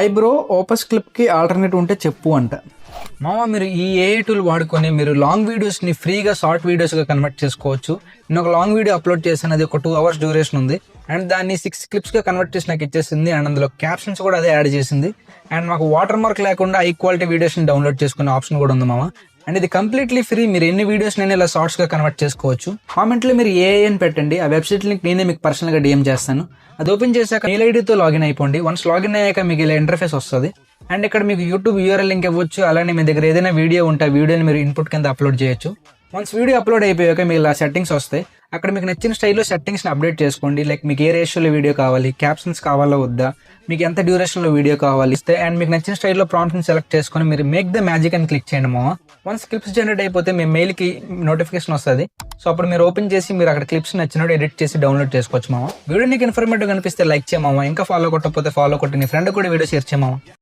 Eyebrow opus క్లిప్కి alternate ఉంటే చెప్పు అంట. మామ మీరు ఈ ఏఐ టూల్ వాడుకొని మీరు లాంగ్ వీడియోస్ని ఫ్రీగా షార్ట్ వీడియోస్గా కన్వర్ట్ చేసుకోవచ్చు. నేను ఒక లాంగ్ వీడియో అప్లోడ్ చేశాను, అది ఒక 2 hours డ్యూరేషన్ ఉంది. అండ్ దాన్ని 6 clipsగా కన్వర్ట్ చేసి నాకు ఇచ్చేసింది. అండ్ అందులో క్యాప్షన్స్ కూడా అదే యాడ్ చేసింది. అండ్ మాకు వాటర్ మార్క్ లేకుండా హై క్వాలిటీ వీడియోస్ని డౌన్లోడ్ చేసుకునే ఆప్షన్ కూడా ఉంది మామ. అండ్ ఇది కంప్లీట్లీ ఫ్రీ. మీరు ఎన్ని వీడియోస్ నేను ఇలా షార్ట్స్గా కన్వర్ట్ చేసుకోవచ్చు. కామెంట్లో మీరు ఏఐ అని పెట్టండి, ఆ వెబ్సైట్ లింక్ నేనే మీకు పర్సనల్గా డిఎం చేస్తాను. అది ఓపెన్ చేశాక మెయిల్ ఐడితో లాగిన్ అయిపోండి. వన్స్ లాగిన్ అయ్యాక మీకు ఇలా ఇంటర్ఫేస్ వస్తుంది. అండ్ ఇక్కడ మీకు యూట్యూబ్ యూఆర్ఎల్ లింక్ ఇవ్వచ్చు. అలానే మీ దగ్గర ఏదైనా వీడియో ఉంటే ఆ వీడియోని మీరు ఇన్పుట్ కింద అప్లోడ్ చేయొచ్చు. వన్స్ వీడియో అప్లోడ్ అయిపోయాక మీకు ఇలా సెట్టింగ్స్ వస్తాయి. అక్కడ మీకు నచ్చిన స్టైల్లో సెట్టింగ్స్ని అప్డేట్ చేసుకోండి. లైక్ మీకు ఏ రేషియోలో వీడియో కావాలి, క్యాప్షన్స్ కావాలా వద్దా, మీకు ఎంత డ్యూరేషన్లో వీడియో కావాలి ఇస్తే. అండ్ మీకు నచ్చిన స్టైల్లో ప్రాంప్ట్ని సెలెక్ట్ చేసుకొని మీరు మేక్ ద మ్యాజిక్ అని క్లిక్ చేయండి మామ. వన్స్ క్లిప్స్ జనరేట్ అయిపోతే మీ మెయిల్కి నోటిఫికేషన్ వస్తుంది. సో అప్పుడు మీరు ఓపెన్ చేసి మీరు అక్కడ క్లిప్స్ నచ్చినట్టు ఎడిట్ చేసి డౌన్లోడ్ చేసుకోవచ్చు మామ. వీడియో నీకు ఇన్ఫర్మేటివ్ కనిపిస్తే లైక్ చేయమామ. ఇంకా ఫాలో కొట్టకపోతే ఫాలో కొట్టి నీ ఫ్రెండ్ కూడా వీడియో షేర్ చేయమామ.